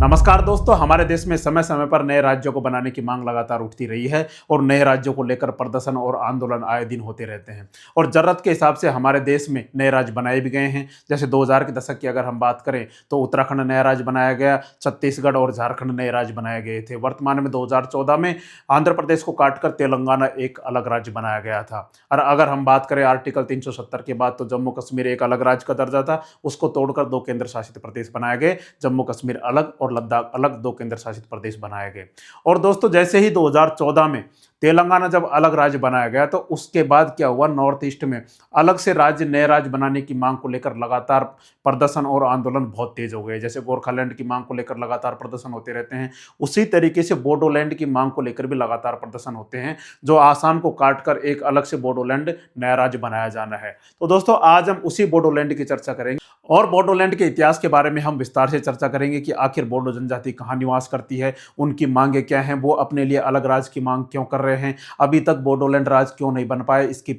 नमस्कार दोस्तों, हमारे देश में समय समय पर नए राज्यों को बनाने की मांग लगातार उठती रही है और नए राज्यों को लेकर प्रदर्शन और आंदोलन आए दिन होते रहते हैं। और जरूरत के हिसाब से हमारे देश में नए राज्य बनाए भी गए हैं। जैसे 2000 के दशक की अगर हम बात करें तो उत्तराखंड नया राज्य बनाया गया, छत्तीसगढ़ और झारखंड नए राज्य बनाए गए थे। वर्तमान में 2014 में आंध्र प्रदेश को काटकर तेलंगाना एक अलग राज्य बनाया गया था। और अगर हम बात करें आर्टिकल 370 के बाद, तो जम्मू कश्मीर एक अलग राज्य का दर्जा था, उसको तोड़कर 2 केंद्र शासित प्रदेश बनाए गए, जम्मू कश्मीर अलग और लद्दाख अलग, 2 केंद्र शासित प्रदेश बनाए गए। और दोस्तों, जैसे ही 2014 में तेलंगाना जब अलग राज्य बनाया गया, तो उसके बाद क्या हुआ, नॉर्थ ईस्ट में अलग से राज्य, नए राज्य बनाने की मांग को लेकर लगातार प्रदर्शन और आंदोलन बहुत तेज हो गए। जैसे गोरखालैंड की मांग को लेकर लगातार प्रदर्शन होते रहते हैं, उसी तरीके से बोडोलैंड की मांग को लेकर भी लगातार प्रदर्शन होते हैं, जो आसाम को काटकर एक अलग से बोडोलैंड नया राज्य बनाया जाना है। तो दोस्तों, आज हम उसी बोडोलैंड की चर्चा करेंगे और बोडोलैंड के इतिहास के बारे में हम विस्तार से चर्चा करेंगे कि आखिर बोडो जनजाति कहाँ निवास करती है, उनकी मांगे क्या हैं, वो अपने लिए अलग राज्य की मांग क्यों कर रहे हैं, अभी तक बोडोलैंड राज्य क्यों नहीं बन पाए, इसके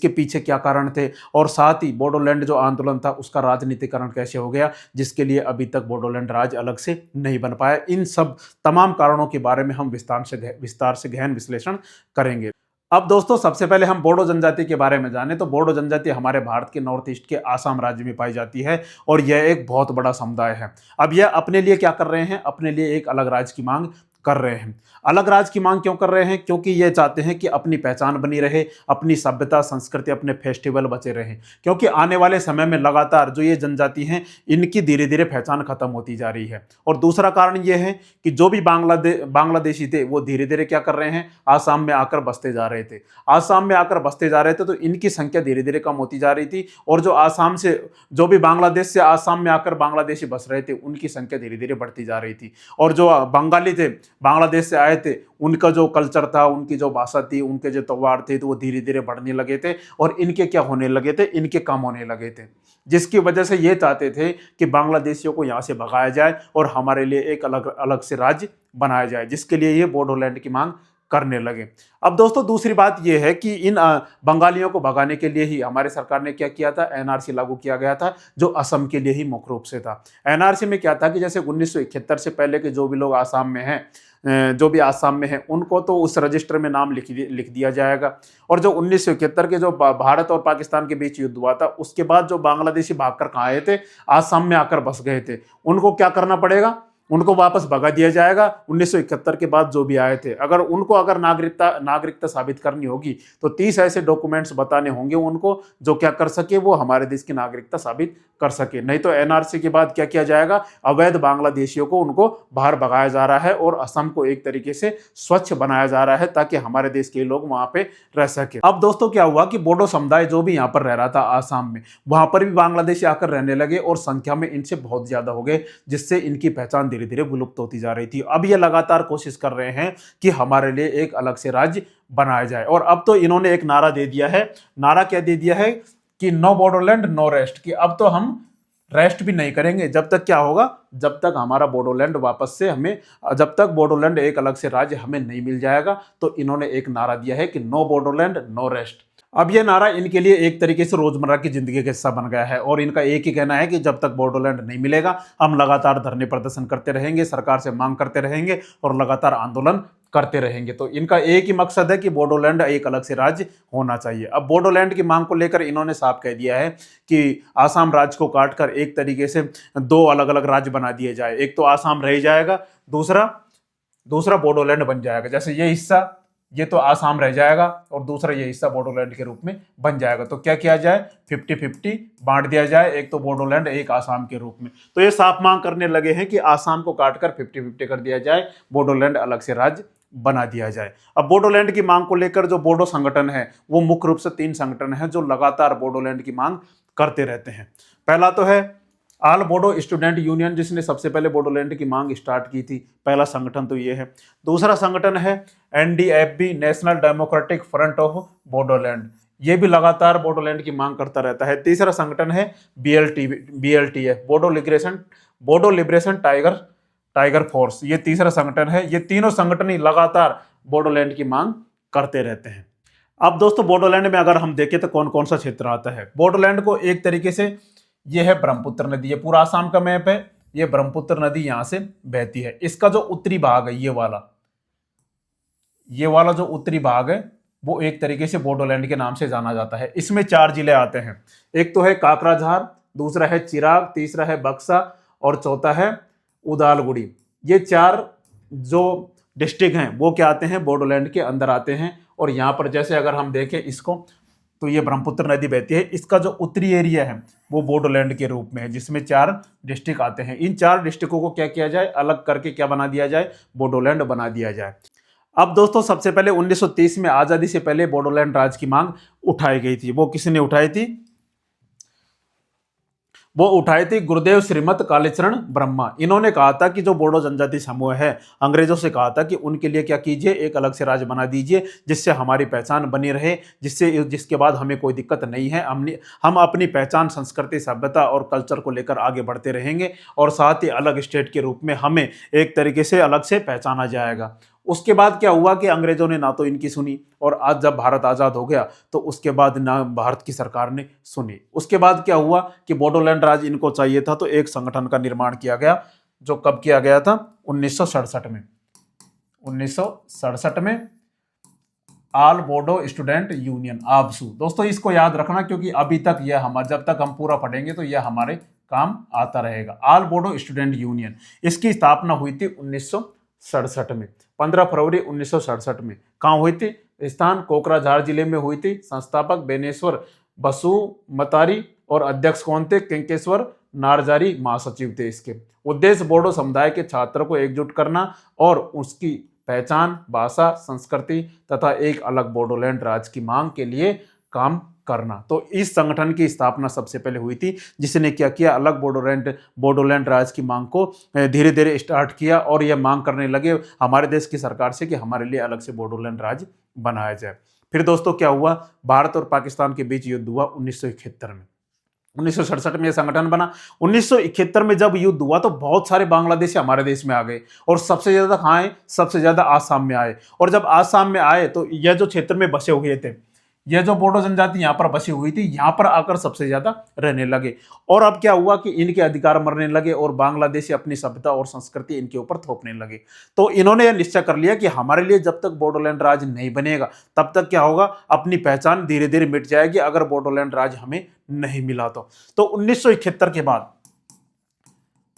पीछे क्या कारण थे, और साथ ही बोडोलैंड जो आंदोलन था उसका राजनीतिकरण कैसे हो गया, जिसके लिए अभी तक बोडोलैंड राज्य अलग से नहीं बन पाया। इन सब तमाम कारणों के बारे में हम विस्तार से गहन विश्लेषण करेंगे। अब दोस्तों, सबसे पहले हम बोडो जनजाति के बारे में जानें तो बोडो जनजाति हमारे भारत के नॉर्थ ईस्ट के आसाम राज्य में पाई जाती है और यह एक बहुत बड़ा समुदाय है। अब यह अपने लिए क्या कर रहे हैं, अपने लिए एक अलग राज्य की मांग कर रहे हैं। अलग राज्य की मांग क्यों कर रहे हैं? क्योंकि ये चाहते हैं कि अपनी पहचान बनी रहे, अपनी सभ्यता, संस्कृति, अपने फेस्टिवल बचे रहें। क्योंकि आने वाले समय में लगातार जो ये जनजाति हैं, इनकी धीरे धीरे पहचान खत्म होती जा रही है। और दूसरा कारण ये है कि जो भी बांग्लादेशी थे, वो धीरे धीरे क्या कर रहे हैं, आसाम में आकर बसते जा रहे थे। आसाम में आकर बसते जा रहे थे तो इनकी संख्या धीरे धीरे कम होती जा रही थी, और जो भी बांग्लादेश से आसाम में आकर बांग्लादेशी बस रहे थे, उनकी संख्या धीरे धीरे बढ़ती जा रही थी। और जो बंगाली थे, बांग्लादेश से आए थे, उनका जो कल्चर था, उनकी जो भाषा थी, उनके जो त्योहार थे, तो वो धीरे धीरे बढ़ने लगे थे और इनके क्या होने लगे थे, इनके कम होने लगे थे। जिसकी वजह से ये चाहते थे कि बांग्लादेशियों को यहाँ से भगाया जाए और हमारे लिए एक अलग अलग से राज्य बनाया जाए, जिसके लिए ये बोडोलैंड की मांग करने लगे। अब दोस्तों, दूसरी बात यह है कि इन बंगालियों को भगाने के लिए ही हमारे सरकार ने क्या किया था, एनआरसी लागू किया गया था, जो असम के लिए ही मुख्य रूप से था। एनआरसी में क्या था कि जैसे 1971 से पहले के जो भी लोग आसाम में हैं, उनको तो उस रजिस्टर में नाम लिख दिया जाएगा। और जो 1971 के जो भारत और पाकिस्तान के बीच युद्ध हुआ था, उसके बाद जो बांग्लादेशी भागकर कहाँ आए थे, आसाम में आकर बस गए थे, उनको क्या करना पड़ेगा, उनको वापस भगा दिया जाएगा। 1971 के बाद जो भी आए थे, अगर नागरिकता साबित करनी होगी तो 30 ऐसे डॉक्यूमेंट्स बताने होंगे उनको, जो क्या कर सके, वो हमारे देश की नागरिकता साबित कर सके। नहीं तो एनआरसी के बाद क्या किया जाएगा, अवैध बांग्लादेशियों को उनको बाहर भगाया जा रहा है और असम को एक तरीके से स्वच्छ बनाया जा रहा है, ताकि हमारे देश के लोग वहां पे रह सके। अब दोस्तों, क्या हुआ कि बोडो समुदाय जो भी यहाँ पर रह रहा था आसाम में, वहां पर भी बांग्लादेशी आकर रहने लगे और संख्या में इनसे बहुत ज्यादा हो गए, जिससे इनकी पहचान धीरे धीरे विलुप्त होती जा रही थी। अब ये लगातार कोशिश कर रहे हैं कि हमारे लिए एक अलग से राज्य बनाया जाए। और अब तो इन्होंने एक नारा दे दिया है। नारा क्या दे दिया है कि नो बोडोलैंड नो रेस्ट, कि अब तो हम रेस्ट भी नहीं करेंगे जब तक क्या होगा, जब तक हमारा बोडोलैंड जब तक बोडोलैंड एक अलग से राज्य हमें नहीं मिल जाएगा। तो इन्होंने एक नारा दिया है कि नो बोडोलैंड नो रेस्ट। अब यह नारा इनके लिए एक तरीके से रोजमर्रा की जिंदगी का हिस्सा बन गया है और इनका एक ही कहना है कि जब तक बोडोलैंड नहीं मिलेगा, हम लगातार धरने प्रदर्शन करते रहेंगे, सरकार से मांग करते रहेंगे और लगातार आंदोलन करते रहेंगे। तो इनका एक ही मकसद है कि बोडोलैंड एक अलग से राज्य होना चाहिए। अब बोडोलैंड की मांग को लेकर इन्होंने साफ कह दिया है कि आसाम राज्य को काटकर एक तरीके से 2 अलग अलग राज्य बना दिए जाए। एक तो आसाम रह जाएगा, दूसरा बोडोलैंड बन जाएगा। जैसे ये हिस्सा, ये तो आसाम रह जाएगा और दूसरा ये हिस्सा बोडोलैंड के रूप में बन जाएगा। तो क्या किया जाए, 50-50 बांट दिया जाए, एक तो बोडोलैंड, एक आसाम के रूप में। तो ये साफ मांग करने लगे हैं कि आसाम को काटकर 50-50 कर दिया जाए, बोडोलैंड अलग से राज्य बना दिया जाए। अब बोडोलैंड की मांग को लेकर जो बोडो संगठन है, वो मुख्य रूप से 3 संगठन है जो लगातार बोडोलैंड की मांग करते रहते हैं। पहला तो है ऑल बोडो स्टूडेंट यूनियन, जिसने सबसे पहले बोडोलैंड की मांग स्टार्ट की थी। पहला संगठन तो ये है। दूसरा संगठन है NDFB, national democratic front of Bodoland, ये भी लगातार बोडोलैंड की मांग करता रहता है। तीसरा संगठन है बीएलटीएफ, बोडो लिबरेशन टाइगर फोर्स, ये तीसरा संगठन है। ये तीनों संगठन ही लगातार बोडोलैंड की मांग करते रहते हैं। अब दोस्तों, बोडोलैंड में अगर हम देखें तो कौन कौन सा क्षेत्र आता है। बोडोलैंड को एक तरीके से, ये है ब्रह्मपुत्र नदी, ये पूरा आसाम का मैप है, ये ब्रह्मपुत्र नदी यहां से बहती है। इसका जो उत्तरी भाग है ये वाला जो उत्तरी भाग है वो एक तरीके से बोडोलैंड के नाम से जाना जाता है। इसमें 4 जिले आते हैं। एक तो है काकराझार, दूसरा है चिराग, तीसरा है बक्सा और चौथा है उदालगुड़ी। ये 4 जो डिस्ट्रिक्ट हैं वो क्या आते हैं, बोडोलैंड के अंदर आते हैं। और यहाँ पर जैसे अगर हम देखें इसको तो ये ब्रह्मपुत्र नदी बहती है। इसका जो उत्तरी एरिया है वो बोडोलैंड के रूप में है, जिसमें 4 डिस्ट्रिक्ट आते हैं। इन 4 डिस्ट्रिक्टों को क्या किया जाए, अलग करके क्या बना दिया जाए, बोडोलैंड बना दिया जाए। अब दोस्तों सबसे पहले 1930 में आजादी से पहले बोडोलैंड राज की मांग उठाई गई थी। वो किसने उठाई थी, वो उठाई थी गुरुदेव श्रीमत कालीचरण ब्रह्मा। इन्होंने कहा था कि जो बोडो जनजाति समूह है, अंग्रेजों से कहा था कि उनके लिए क्या कीजिए, एक अलग से राज्य बना दीजिए जिससे हमारी पहचान बनी रहे, जिसके बाद हमें कोई दिक्कत नहीं है। हम अपनी पहचान, संस्कृति, सभ्यता और कल्चर को लेकर आगे बढ़ते रहेंगे और साथ ही अलग स्टेट के रूप में हमें एक तरीके से अलग से पहचाना जाएगा। उसके बाद क्या हुआ कि अंग्रेजों ने ना तो इनकी सुनी, और आज जब भारत आज़ाद हो गया तो उसके बाद ना भारत की सरकार ने सुनी। उसके बाद क्या हुआ कि बोडोलैंड राज इनको चाहिए था, तो एक संगठन का निर्माण किया गया, जो कब किया गया था, 1967 में। 1967 में all Bodo student union, ABSU. दोस्तों इसको याद रखना, क्योंकि अभी तक यह हमारे, जब तक हम पूरा पढ़ेंगे तो यह हमारे काम आता रहेगा। ऑल बोडो स्टूडेंट यूनियन, इसकी स्थापना हुई थी 1967 में, 15 फरवरी 1967 में। कहाँ हुई थी, स्थान कोकराझार जिले में हुई थी। संस्थापक बेनेश्वर बसुमतारी और अध्यक्ष कौन थे, किंकेश्वर नारजारी महासचिव थे। इसके उद्देश्य बोडो समुदाय के छात्रों को एकजुट करना और उसकी पहचान, भाषा, संस्कृति तथा एक अलग बोडोलैंड राज्य की मांग के लिए काम करना। तो इस संगठन की स्थापना सबसे पहले हुई थी, जिसने क्या किया, अलग बोडोलैंड राज्य की मांग को धीरे धीरे स्टार्ट किया और यह मांग करने लगे हमारे देश की सरकार से कि हमारे लिए अलग से बोडोलैंड राज्य बनाया जाए। फिर दोस्तों क्या हुआ, भारत और पाकिस्तान के बीच युद्ध हुआ 1971 में। 1967 में यह संगठन बना। 1971 में जब युद्ध हुआ तो बहुत सारे बांग्लादेशी हमारे देश में आ गए, और सबसे ज्यादा कहाँ आए, सबसे ज्यादा आसाम में आए। और जब आसाम में आए तो यह जो क्षेत्र में बसे हुए थे, यह जो बोडो जनजाति यहाँ पर बसी हुई थी, यहाँ पर आकर सबसे ज्यादा रहने लगे। और अब क्या हुआ कि इनके अधिकार मरने लगे और बांग्लादेशी अपनी सभ्यता और संस्कृति इनके ऊपर थोपने लगे। तो इन्होंने यह निश्चय कर लिया कि हमारे लिए जब तक बोडोलैंड राज्य नहीं बनेगा तब तक क्या होगा, अपनी पहचान धीरे धीरे मिट जाएगी अगर बोडोलैंड राज्य हमें नहीं मिला तो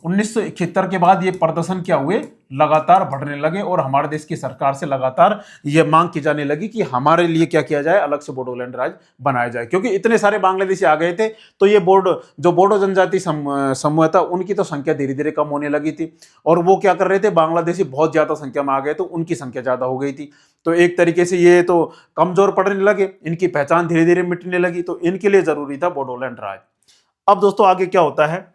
1971 के बाद ये प्रदर्शन क्या हुए, लगातार बढ़ने लगे और हमारे देश की सरकार से लगातार ये मांग की जाने लगी कि हमारे लिए क्या किया जाए, अलग से बोडोलैंड राज्य बनाया जाए। क्योंकि इतने सारे बांग्लादेशी आ गए थे तो ये बोडो जनजाति समूह था, उनकी तो संख्या धीरे धीरे कम होने लगी थी। और वो क्या कर रहे थे, बांग्लादेशी बहुत ज्यादा संख्या में आ गए तो उनकी संख्या ज्यादा हो गई थी। तो एक तरीके से ये तो कमजोर पड़ने लगे, इनकी पहचान धीरे धीरे मिटने लगी, तो इनके लिए जरूरी था बोडोलैंड राज्य। अब दोस्तों आगे क्या होता है,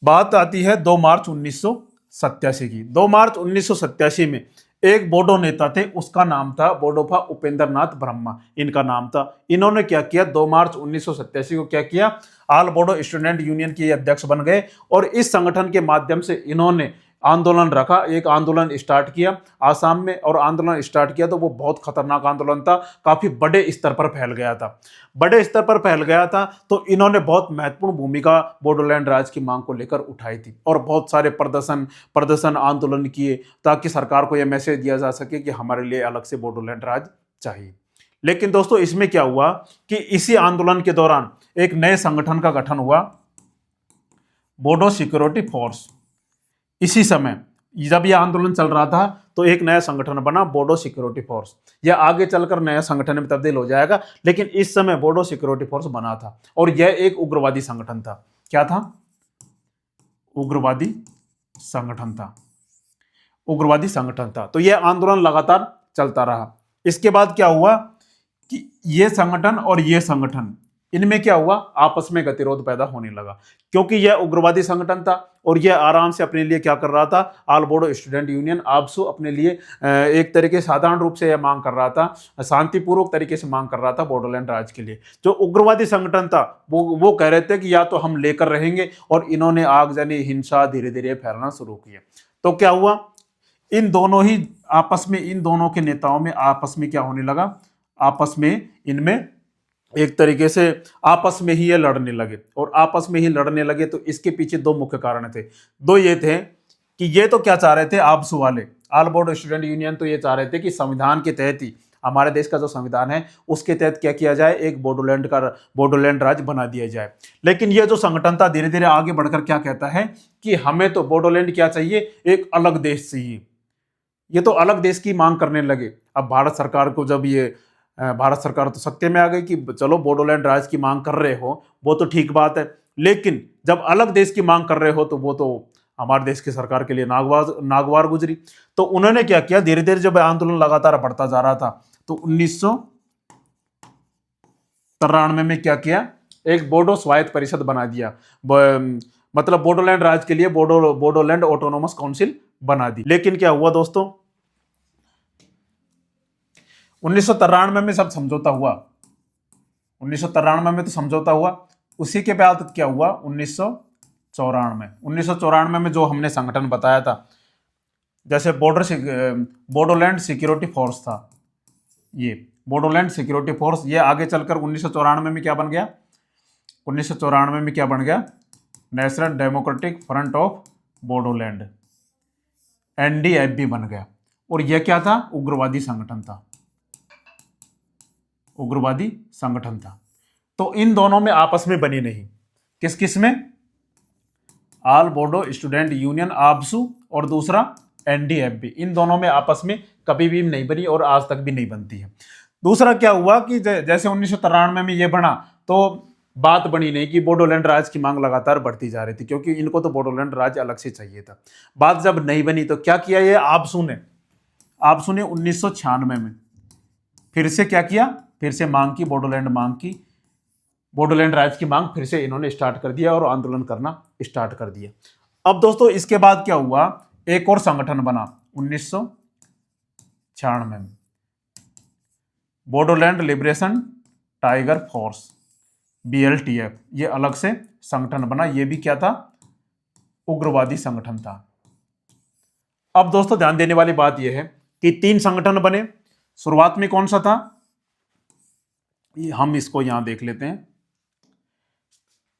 बात आती है 2 मार्च 1987 की। 2 मार्च 1987 में एक बोडो नेता थे, उसका नाम था बोडोफा उपेंद्र नाथ ब्रह्मा, इनका नाम था। इन्होंने क्या किया, 2 मार्च 1987 को क्या किया, ऑल बोडो स्टूडेंट यूनियन के अध्यक्ष बन गए। और इस संगठन के माध्यम से इन्होंने आंदोलन रखा, एक आंदोलन स्टार्ट किया आसाम में। और आंदोलन स्टार्ट किया तो वो बहुत खतरनाक आंदोलन था, काफी बड़े स्तर पर फैल गया था। बड़े स्तर पर फैल गया था तो इन्होंने बहुत महत्वपूर्ण भूमिका बोडोलैंड राज्य की मांग को लेकर उठाई थी और बहुत सारे प्रदर्शन आंदोलन किए ताकि सरकार को यह मैसेज दिया जा सके कि हमारे लिए अलग से बोडोलैंड राज्य चाहिए। लेकिन दोस्तों इसमें क्या हुआ कि इसी आंदोलन के दौरान एक नए संगठन का गठन हुआ, बोडो सिक्योरिटी फोर्स। इसी समय जब यह आंदोलन चल रहा था तो एक नया संगठन बना, बोडो सिक्योरिटी फोर्स। यह आगे चलकर नया संगठन में तब्दील हो जाएगा, लेकिन इस समय बोडो सिक्योरिटी फोर्स बना था और यह एक उग्रवादी संगठन था। क्या था, उग्रवादी संगठन था, उग्रवादी संगठन था। तो यह आंदोलन लगातार चलता रहा। इसके बाद क्या हुआ कि यह संगठन और यह संगठन, इनमें क्या हुआ, आपस में गतिरोध पैदा होने लगा, क्योंकि यह उग्रवादी संगठन था और यह आराम से अपने लिए क्या कर रहा था, all Bodo student union ABSU अपने लिए एक तरीके से साधारण रूप से यह मांग कर रहा था, शांतिपूर्वक तरीके से मांग कर रहा था बोडोलैंड राज्य के लिए। जो उग्रवादी संगठन था वो कह रहे थे कि या तो हम लेकर रहेंगे, और इन्होंने आगजनी, हिंसा धीरे धीरे फैलाना शुरू किया। तो क्या हुआ, इन दोनों ही आपस में, इन दोनों के नेताओं में आपस में क्या होने लगा, आपस में इनमें एक तरीके से आपस में ही ये लड़ने लगे, और आपस में ही लड़ने लगे तो इसके पीछे दो मुख्य कारण थे। दो ये थे कि ये तो क्या चाह रहे थे, आबसू वाले, ऑल बोडो स्टूडेंट यूनियन, तो ये चाह रहे थे कि संविधान के तहत ही, हमारे देश का जो संविधान है उसके तहत क्या किया जाए, एक बोडोलैंड राज्य बना दिया जाए। लेकिन ये जो संगठन था धीरे धीरे आगे बढ़कर क्या कहता है कि हमें तो बोडोलैंड क्या चाहिए, एक अलग देश चाहिए। ये तो अलग देश की मांग करने लगे। अब भारत सरकार को जब ये भारत सरकार तो सत्य में आ गई कि चलो बोडोलैंड राज्य की मांग कर रहे हो वो तो ठीक बात है, लेकिन जब अलग देश की मांग कर रहे हो तो वो तो हमारे देश की सरकार के लिए नागवार गुजरी। तो उन्होंने क्या किया, धीरे धीरे जब आंदोलन लगातार बढ़ता जा रहा था तो 1993 में क्या किया, एक बोडो स्वायत्त परिषद बना दिया। मतलब बोडोलैंड राज्य के लिए बोडोलैंड ऑटोनोमस काउंसिल बना दी। लेकिन क्या हुआ दोस्तों, 1993 में सब समझौता हुआ, 1993 में तो समझौता हुआ। उसी के बाद क्या हुआ, 1994 में जो हमने संगठन बताया था, जैसे बोडोलैंड सिक्योरिटी फोर्स था, ये बोडोलैंड सिक्योरिटी फोर्स, ये आगे चलकर 1994 में क्या बन गया, 1994 में क्या बन गया, national democratic front of Bodoland, NDFB बन गया। और यह क्या था, उग्रवादी संगठन था, उग्रवादी संगठन था। तो इन दोनों में आपस में बनी नहीं, किस किस में, all Bodo student union ABSU और दूसरा एनडीएफबी, इन दोनों में आपस में कभी भी नहीं बनी और आज तक भी नहीं बनती है। दूसरा क्या हुआ कि जैसे 1993 में ये बना तो बात बनी नहीं कि बोडोलैंड राज्य की मांग लगातार बढ़ती जा रही थी, क्योंकि इनको तो बोडोलैंड राज्य अलग से चाहिए था। बात जब नहीं बनी तो क्या किया ये आबसू ने 1996 में फिर से क्या किया, फिर से मांग की, बोडोलैंड मांग की, बोडोलैंड राज्य की मांग फिर से इन्होंने स्टार्ट कर दिया और आंदोलन करना स्टार्ट कर दिया। अब दोस्तों इसके बाद क्या हुआ, एक और संगठन बना 1996 में, बोडोलैंड लिबरेशन टाइगर फोर्स, बीएलटीएफ, ये अलग से संगठन बना। ये भी क्या था, उग्रवादी संगठन था। अब दोस्तों ध्यान देने वाली बात यह है कि 3 संगठन बने। शुरुआत में कौन सा था, हम इसको यहां देख लेते हैं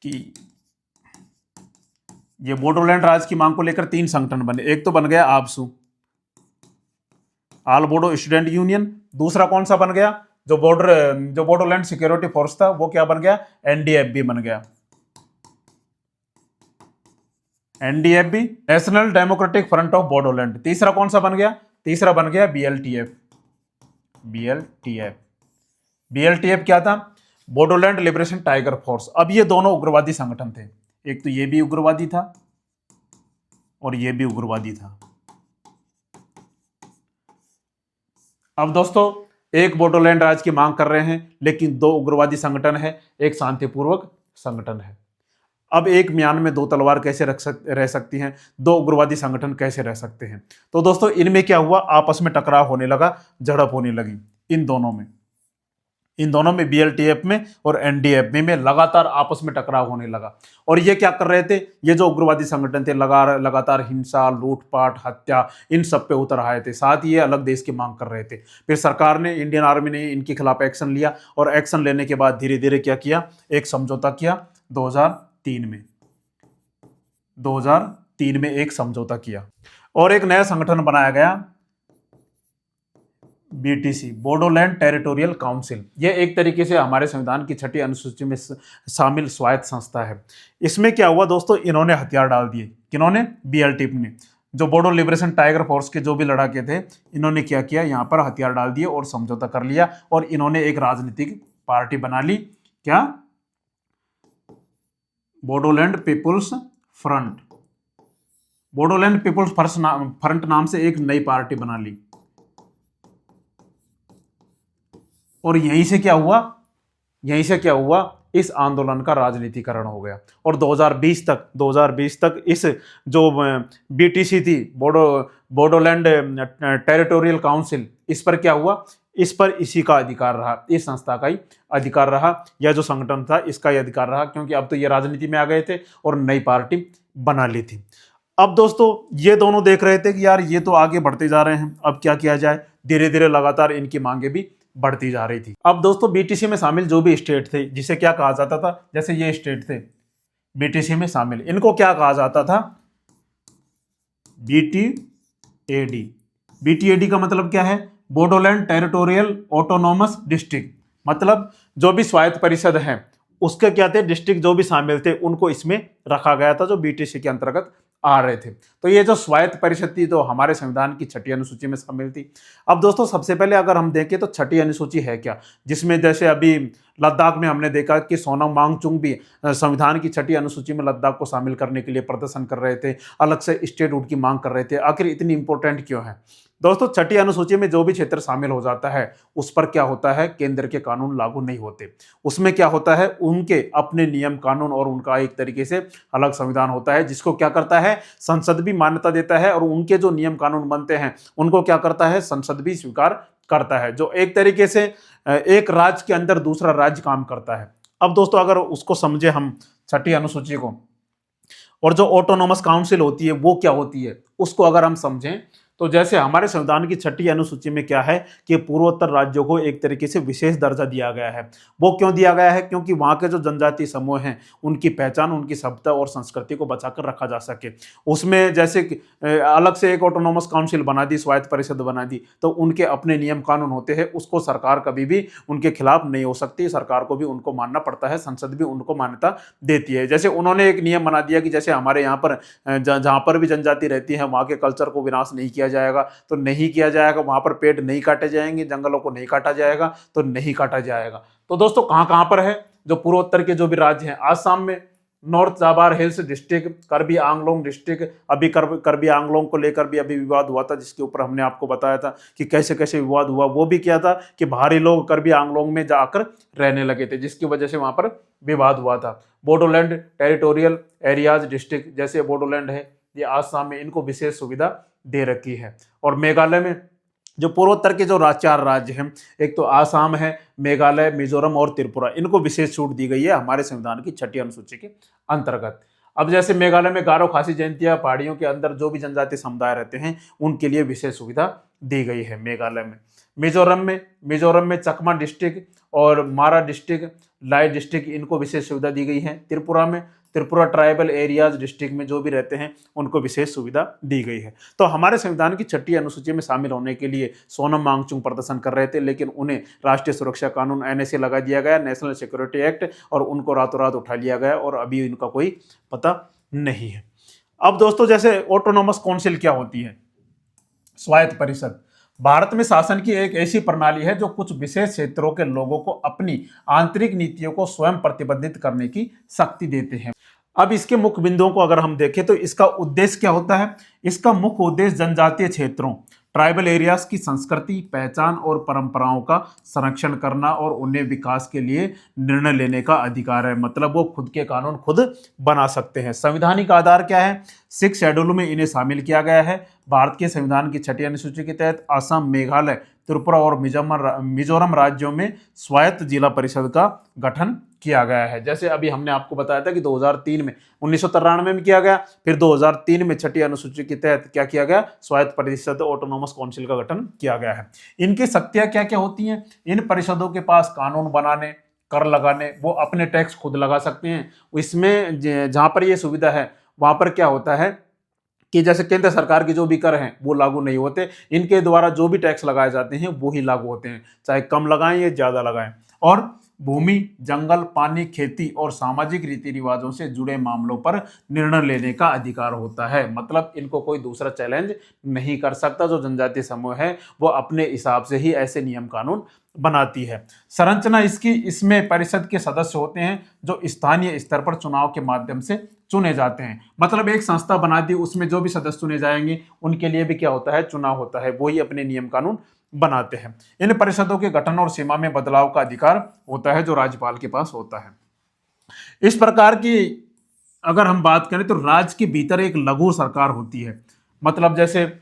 कि ये बोडोलैंड राज्य की मांग को लेकर 3 संगठन बने। एक तो बन गया ABSU, all Bodo student union. दूसरा कौन सा बन गया, जो बोडोलैंड सिक्योरिटी फोर्स था वो क्या बन गया, एनडीएफबी बन गया, NDFB, national democratic front of Bodoland. तीसरा कौन सा बन गया, तीसरा बन गया बीएलटीएफ, बीएलटीएफ क्या था, बोडोलैंड लिबरेशन टाइगर फोर्स। अब ये दोनों उग्रवादी संगठन थे, एक तो ये भी उग्रवादी था और ये भी उग्रवादी था। अब दोस्तों एक बोडोलैंड राज्य की मांग कर रहे हैं, लेकिन 2 उग्रवादी संगठन है, एक शांतिपूर्वक संगठन है। अब एक म्यान में 2 तलवार कैसे रह सकती हैं, 2 उग्रवादी संगठन कैसे रह सकते हैं। तो दोस्तों इनमें क्या हुआ, आपस में टकराव होने लगा, झड़प होने लगी इन दोनों में बीएलटीएफ में और एनडीएफबी में लगातार आपस में टकराव होने लगा। और ये क्या कर रहे थे, ये जो उग्रवादी संगठन थे लगातार हिंसा, लूटपाट, हत्या, इन सब पे उतर आए थे। साथ ही ये अलग देश की मांग कर रहे थे। फिर सरकार ने, इंडियन आर्मी ने इनके खिलाफ एक्शन लिया और एक्शन लेने के बाद धीरे धीरे क्या किया, एक समझौता किया 2003 में एक समझौता किया और एक नया संगठन बनाया गया, बीटीसी, बोडोलैंड टेरिटोरियल काउंसिल। यह एक तरीके से हमारे संविधान की 6ठी अनुसूची में शामिल स्वायत्त संस्था है। इसमें क्या हुआ दोस्तों, इन्होंने हथियार डाल दिए, किन्होंने, बीएलटीएफ ने, जो बोडो लिबरेशन टाइगर फोर्स के जो भी लड़ाके थे, इन्होंने क्या किया, यहाँ पर हथियार डाल दिए और समझौता कर लिया और इन्होंने एक राजनीतिक पार्टी बना ली, क्या, Bodoland people's front, Bodoland people's front नाम से एक नई पार्टी बना ली। और यहीं से क्या हुआ, इस आंदोलन का राजनीतिकरण हो गया और 2020 तक इस जो बीटीसी थी, बोडोलैंड टेरिटोरियल काउंसिल, इस पर क्या हुआ, इस पर इसी का अधिकार रहा, इस संस्था का ही अधिकार रहा, यह जो संगठन था इसका ही अधिकार रहा, क्योंकि अब तो ये राजनीति में आ गए थे और नई पार्टी बना ली थी। अब दोस्तों ये दोनों देख रहे थे कि यार ये तो आगे बढ़ते जा रहे हैं, अब क्या किया जाए। धीरे धीरे लगातार इनकी मांगे भी बढ़ती जा रही थी। अब दोस्तों बीटीसी में शामिल जो भी स्टेट थे, जिसे क्या कहा जाता था, जैसे ये स्टेट थे बीटीसी में शामिल, इनको क्या कहा जाता था, बीटीएडी। बीटीएडी का मतलब क्या है, बोडोलैंड टेरिटोरियल ऑटोनोमस डिस्ट्रिक्ट, मतलब जो भी स्वायत्त परिषद है उसके क्या थे, डिस्ट्रिक्ट जो भी शामिल थे उनको इसमें रखा गया था, जो बीटीसी के अंतर्गत आ रहे थे। तो ये जो स्वायत्त परिषद थी तो हमारे संविधान की छठी अनुसूची में शामिल थी। अब दोस्तों सबसे पहले अगर हम देखें तो छठी अनुसूची है क्या, जिसमें जैसे अभी लद्दाख में हमने देखा कि सोनम वांगचुक भी संविधान की छठी अनुसूची में लद्दाख को शामिल करने के लिए प्रदर्शन कर रहे थे, अलग से स्टेटहुड की मांग कर रहे थे। आखिर इतनी इंपॉर्टेंट क्यों है दोस्तों? छठी अनुसूची में जो भी क्षेत्र शामिल हो जाता है उस पर क्या होता है, केंद्र के कानून लागू नहीं होते। उसमें क्या होता है, उनके अपने नियम कानून और उनका एक तरीके से अलग संविधान होता है, जिसको क्या करता है, संसद भी मान्यता देता है, और उनके जो नियम कानून बनते हैं उनको क्या करता है, संसद भी स्वीकार करता है, जो एक तरीके से एक राज्य के अंदर दूसरा राज्य काम करता है। अब दोस्तों अगर उसको समझे हम छठी अनुसूची को, और जो ऑटोनोमस काउंसिल होती है वो क्या होती है उसको अगर हम समझें, तो जैसे हमारे संविधान की छठी अनुसूची में क्या है कि पूर्वोत्तर राज्यों को एक तरीके से विशेष दर्जा दिया गया है। वो क्यों दिया गया है, क्योंकि वहाँ के जो जनजातीय समूह हैं उनकी पहचान, उनकी सभ्यता और संस्कृति को बचाकर रखा जा सके। उसमें जैसे अलग से एक ऑटोनोमस काउंसिल बना दी, स्वायत्त परिषद बना दी, तो उनके अपने नियम कानून होते हैं, उसको सरकार कभी भी उनके खिलाफ नहीं हो सकती, सरकार को भी उनको मानना पड़ता है, संसद भी उनको मान्यता देती है। जैसे उन्होंने एक नियम बना दिया कि जैसे हमारे यहाँ पर जहाँ पर भी जनजाति रहती है वहाँ के कल्चर को विनाश नहीं किया जाएगा तो नहीं किया जाएगा, वहां पर पेड़ नहीं काटे जाएंगे, जंगलों को नहीं काटा जाएगा तो नहीं काटा जाएगा। तो दोस्तों कहां कहां पर है, जो पूर्वोत्तर के जो भी राज्य हैं, आसाम में नॉर्थ जाबार हिल्स डिस्ट्रिक्ट, करबी आंगलोंग डिस्ट्रिक्ट, अभी करबी आंगलोंग को लेकर भी अभी विवाद हुआ था, जिसके ऊपर हमने आपको बताया था कि कैसे कैसे विवाद हुआ। वो भी क्या था कि बाहरी लोग करबी आंगलोंग में जाकर रहने लगे थे, जिसकी वजह से वहां पर विवाद हुआ था। बोडोलैंड टेरिटोरियल एरियाज डिस्ट्रिक्ट, जैसे बोडोलैंड है ये आसाम में, इनको विशेष सुविधा दे रखी है। और मेघालय में जो पूर्वोत्तर के जो चार राज्य हैं, एक तो आसाम है, मेघालय, मिजोरम और त्रिपुरा, इनको विशेष छूट दी गई है हमारे संविधान की छठी अनुसूची के अंतर्गत। अब जैसे मेघालय में गारो, खासी, जयंतिया, पहाड़ियों के अंदर जो भी जनजातीय समुदाय रहते हैं उनके लिए विशेष सुविधा दी गई है मेघालय में। मिजोरम में चकमा डिस्ट्रिक्ट और मारा डिस्ट्रिक्ट, लाई डिस्ट्रिक्ट, इनको विशेष सुविधा दी गई है। त्रिपुरा ट्राइबल एरियाज डिस्ट्रिक्ट में जो भी रहते हैं उनको विशेष सुविधा दी गई है। तो हमारे संविधान की छठी अनुसूची में शामिल होने के लिए सोनम वांगचुक प्रदर्शन कर रहे थे, लेकिन उन्हें राष्ट्रीय सुरक्षा कानून NSA लगा दिया गया, नेशनल सिक्योरिटी एक्ट, और उनको रातों रात उठा लिया गया और अभी इनका कोई पता नहीं है। अब दोस्तों जैसे ऑटोनोमस काउंसिल क्या होती है, स्वायत्त परिषद भारत में शासन की एक ऐसी प्रणाली है जो कुछ विशेष क्षेत्रों के लोगों को अपनी आंतरिक नीतियों को स्वयं प्रतिबंधित करने की शक्ति देते हैं। अब इसके मुख्य बिंदुओं को अगर हम देखें तो इसका उद्देश्य क्या होता है, इसका मुख्य उद्देश्य जनजातीय क्षेत्रों, ट्राइबल एरियाज की संस्कृति, पहचान और परंपराओं का संरक्षण करना और उन्हें विकास के लिए निर्णय लेने का अधिकार है। मतलब वो खुद के कानून खुद बना सकते हैं। संवैधानिक आधार क्या है, 6 शेड्यूल में इन्हें शामिल किया गया है। भारत के संविधान की छठी अनुसूची के तहत असम, मेघालय, त्रिपुरा और मिजोरम राज्यों में स्वायत्त जिला परिषद का गठन किया गया है। जैसे अभी हमने आपको बताया था कि 2003 में 1993 में किया गया, फिर 2003 में छठी अनुसूची के तहत क्या किया गया, स्वायत्त परिषद ऑटोनोमस काउंसिल का गठन किया गया है। इनकी शक्तियां क्या क्या होती हैं, इन परिषदों के पास कानून बनाने, कर लगाने, वो अपने टैक्स खुद लगा सकते हैं। इसमें जहां पर ये सुविधा है वहां पर क्या होता है कि जैसे केंद्र सरकार के जो भी कर हैं वो लागू नहीं होते, इनके द्वारा जो भी टैक्स लगाए जाते हैं वो ही लागू होते हैं, चाहे कम लगाएं या ज्यादा लगाएं। और भूमि, जंगल, पानी, खेती और सामाजिक रीति रिवाजों से जुड़े मामलों पर निर्णय लेने का अधिकार होता है। मतलब इनको कोई दूसरा चैलेंज नहीं कर सकता। जो जनजातीय समूह है वो अपने हिसाब से ही ऐसे नियम कानून बनाती है। संरचना इसकी, इसमें परिषद के सदस्य होते हैं जो स्थानीय स्तर पर चुनाव के माध्यम से चुने जाते हैं। मतलब एक संस्था बना दी, उसमें जो भी सदस्य चुने जाएंगे उनके लिए भी क्या होता है, चुनाव होता है, वही अपने नियम कानून बनाते हैं। इन परिषदों के गठन और सीमा में बदलाव का अधिकार होता है जो राज्यपाल के पास होता है। इस प्रकार की अगर हम बात करें तो राज्य के भीतर एक लघु सरकार होती है। मतलब जैसे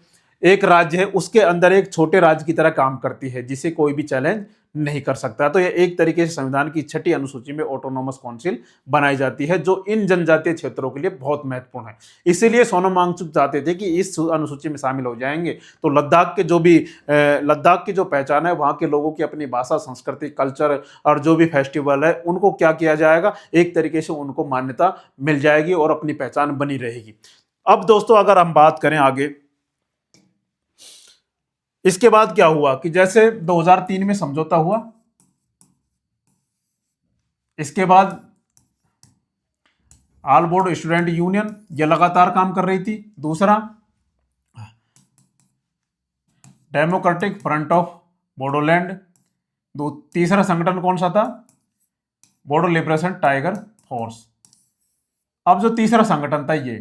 एक राज्य है उसके अंदर एक छोटे राज्य की तरह काम करती है, जिसे कोई भी चैलेंज नहीं कर सकता। तो ये एक तरीके से संविधान की 6ठी अनुसूची में ऑटोनोमस काउंसिल बनाई जाती है, जो इन जनजातीय क्षेत्रों के लिए बहुत महत्वपूर्ण है। इसीलिए सोनम वांगचुक चाहते थे कि इस अनुसूची में शामिल हो जाएंगे तो लद्दाख के जो भी लद्दाख की जो पहचान है, वहाँ के लोगों की अपनी भाषा, संस्कृति, कल्चर और जो भी फेस्टिवल है, उनको क्या किया जाएगा, एक तरीके से उनको मान्यता मिल जाएगी और अपनी पहचान बनी रहेगी। अब दोस्तों अगर हम बात करें आगे, इसके बाद क्या हुआ कि जैसे 2003 में समझौता हुआ, इसके बाद ऑल बोर्ड स्टूडेंट यूनियन ये लगातार काम कर रही थी। दूसरा डेमोक्रेटिक फ्रंट ऑफ बोडोलैंड, तीसरा संगठन कौन सा था, बोडो लिबरेशन टाइगर फोर्स। अब जो तीसरा संगठन था ये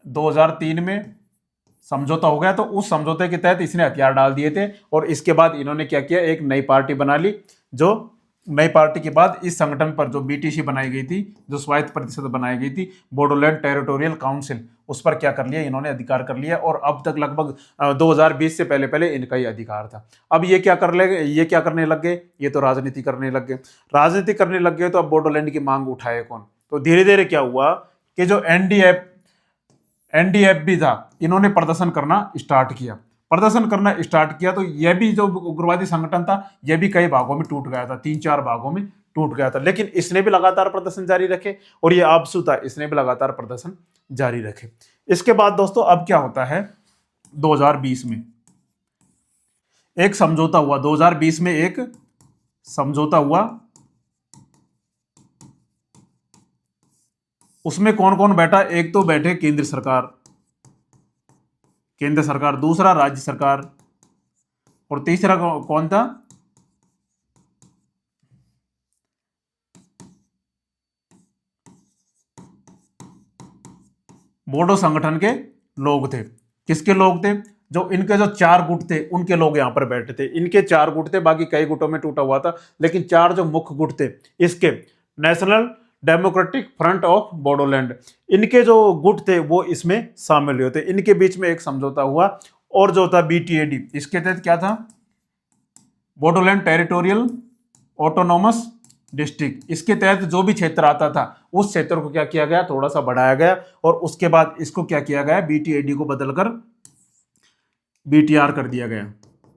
2003 में समझौता हो गया, तो उस समझौते के तहत इसने हथियार डाल दिए थे और इसके बाद इन्होंने क्या किया, एक नई पार्टी बना ली। जो नई पार्टी के बाद इस संगठन पर जो बीटीसी बनाई गई थी, जो स्वायत्त परिषद बनाई गई थी, बोडोलैंड टेरिटोरियल काउंसिल, उस पर क्या कर लिया इन्होंने, अधिकार कर लिया। और अब तक लगभग 2020 से पहले पहले इनका ही अधिकार था। अब ये क्या करने लग गए, ये तो राजनीति करने लग गए। राजनीति करने लग गए तो अब बोडोलैंड की मांग उठाए कौन। तो धीरे धीरे क्या हुआ कि जो एनडीएफ भी था, इन्होंने प्रदर्शन करना स्टार्ट किया। तो यह भी जो उग्रवादी संगठन था, यह भी कई भागों में टूट गया था, 3-4 भागों में टूट गया था। लेकिन इसने भी लगातार प्रदर्शन जारी रखे और ये आपसू था, इसने भी लगातार प्रदर्शन जारी रखे। इसके बाद दोस्तों अब क्या होता है, 2020 में एक समझौता हुआ। 2020 में एक समझौता हुआ, उसमें कौन कौन बैठा, एक तो बैठे केंद्र सरकार, दूसरा राज्य सरकार और तीसरा कौन था, बोडो संगठन के लोग थे। किसके लोग थे, जो इनके जो 4 गुट थे उनके लोग यहां पर बैठे थे। इनके 4 गुट थे, बाकी कई गुटों में टूटा हुआ था, लेकिन 4 जो मुख्य गुट थे इसके, national democratic front of Bodoland, इनके जो गुट थे वो इसमें शामिल हुए थे। इनके बीच में एक समझौता हुआ। और जो था बीटीएडी, इसके तहत क्या था, बोडोलैंड टेरिटोरियल ऑटोनोमस डिस्ट्रिक्ट, इसके तहत जो भी क्षेत्र आता था उस क्षेत्र को क्या किया गया, थोड़ा सा बढ़ाया गया। और उसके बाद इसको क्या किया गया, बीटीएडी को बदलकर बीटीआर कर दिया गया,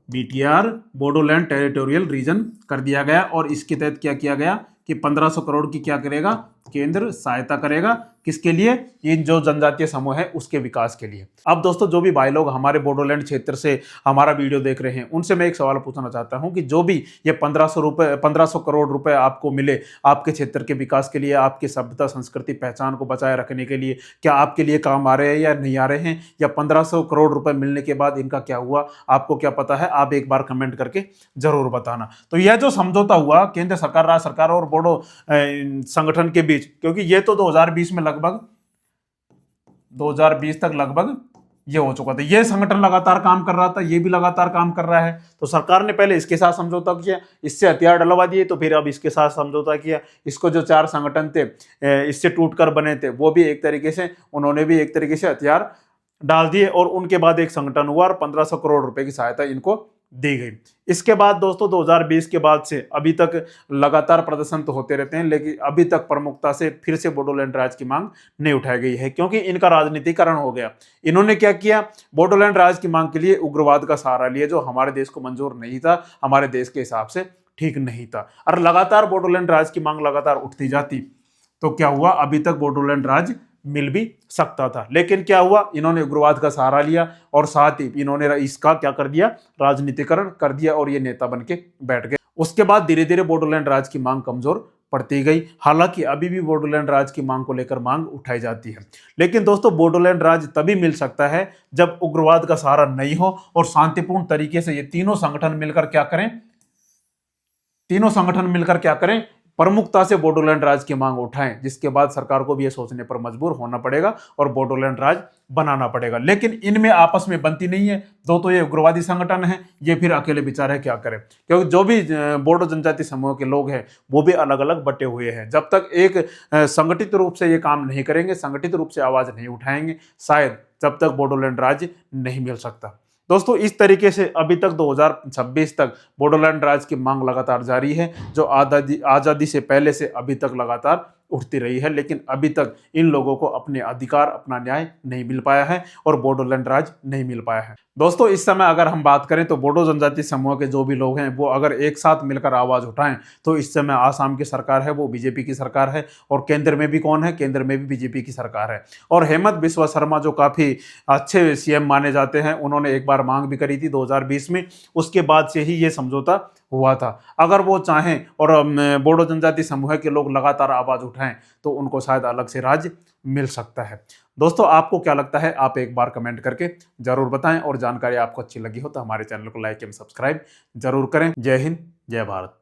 बीटीआर बोडोलैंड टेरिटोरियल रीजन कर दिया गया। और इसके तहत क्या किया गया कि 1500 करोड़ की क्या करेगा, केंद्र सहायता करेगा। किसके लिए, ये जो जनजातीय समूह है उसके विकास के लिए। अब दोस्तों जो भी भाई लोग हमारे बोडोलैंड क्षेत्र से हमारा वीडियो देख रहे हैं, उनसे मैं एक सवाल पूछना चाहता हूं कि जो भी ये 1500 करोड़ रुपए आपको मिले आपके क्षेत्र के विकास के लिए, आपकी सभ्यता, संस्कृति, पहचान को बचाए रखने के लिए, क्या आपके लिए काम आ रहे हैं या नहीं आ रहे हैं, या 1500 करोड़ रुपए मिलने के बाद इनका क्या हुआ, आपको क्या पता है, आप एक बार कमेंट करके जरूर बताना। तो यह जो समझौता हुआ केंद्र सरकार, राज्य सरकार और बोडो संगठन के बीच, क्योंकि ये तो 2020 में लगभग 2020 तक लगभग ये हो चुका था। ये संगठन लगातार काम कर रहा था, ये भी लगातार काम कर रहा है। तो सरकार ने पहले इसके साथ समझौता किया, इससे हथियार डलवा दिए, तो फिर अब इसके साथ समझौता किया। इसको जो 4 संगठन थे इससे टूटकर बने थे, वो भी एक तरीके से, उन्होंने भी एक तरीके से हथियार डाल दिए और उनके बाद एक संगठन हुआ और 1500 करोड़ रुपए की सहायता इनको दी गई। इसके बाद दोस्तों 2020 के बाद से अभी तक लगातार प्रदर्शन तो होते रहते हैं, लेकिन अभी तक प्रमुखता से फिर से बोडोलैंड राज्य की मांग नहीं उठाई गई है, क्योंकि इनका राजनीतिकरण हो गया। इन्होंने क्या किया, बोडोलैंड राज्य की मांग के लिए उग्रवाद का सहारा लिया, जो हमारे देश को मंजूर नहीं था, हमारे देश के हिसाब से ठीक नहीं था। और लगातार बोडोलैंड राज्य की मांग लगातार उठती जाती, तो क्या हुआ, अभी तक बोडोलैंड राज्य मिल भी सकता था। लेकिन क्या हुआ, इन्होंने उग्रवाद का सहारा लिया और साथ ही इन्होंने इसका क्या कर दिया, राजनीतिकरण कर दिया और ये नेता बन के बैठ गए। उसके बाद धीरे धीरे बोडोलैंड राज्य की मांग कमजोर पड़ती गई। हालांकि अभी भी बोडोलैंड राज्य की मांग को लेकर मांग उठाई जाती है, लेकिन दोस्तों बोडोलैंड राज्य तभी मिल सकता है जब उग्रवाद का सहारा नहीं हो और शांतिपूर्ण तरीके से ये तीनों संगठन मिलकर क्या करें, प्रमुखता से बोडोलैंड राज्य की मांग उठाएं, जिसके बाद सरकार को भी यह सोचने पर मजबूर होना पड़ेगा और बोडोलैंड राज्य बनाना पड़ेगा। लेकिन इनमें आपस में बनती नहीं है, तो ये उग्रवादी संगठन है, ये फिर अकेले बेचारे क्या करें, क्योंकि जो भी बोडो जनजाति समूह के लोग हैं वो भी अलग अलग बटे हुए हैं। जब तक एक संगठित रूप से ये काम नहीं करेंगे, संगठित रूप से आवाज नहीं उठाएंगे, शायद जब तक बोडोलैंड राज्य नहीं मिल सकता। दोस्तों इस तरीके से अभी तक 2026 तक बोडोलैंड राज्य की मांग लगातार जारी है, जो आज़ादी से पहले से अभी तक लगातार उठती रही है, लेकिन अभी तक इन लोगों को अपने अधिकार, अपना न्याय नहीं मिल पाया है और बोडोलैंड राज्य नहीं मिल पाया है। दोस्तों इस समय अगर हम बात करें तो बोडो जनजाति समूह के जो भी लोग हैं वो अगर एक साथ मिलकर आवाज उठाएं तो इस समय आसाम की सरकार है वो बीजेपी की सरकार है, और केंद्र में भी कौन है, केंद्र में भी बीजेपी की सरकार है। और हेमंत बिस्वा शर्मा जो काफी अच्छे सीएम माने जाते हैं, उन्होंने एक बार मांग भी करी थी 2020 में, उसके बाद से ही ये समझौता हुआ था। अगर वो चाहें और बोडो जनजाति समूह के लोग लगातार आवाज उठाएं तो उनको शायद अलग से राज्य मिल सकता है। दोस्तों आपको क्या लगता है, आप एक बार कमेंट करके जरूर बताएं, और जानकारी आपको अच्छी लगी हो तो हमारे चैनल को लाइक एवं सब्सक्राइब जरूर करें। जय हिंद, जय भारत।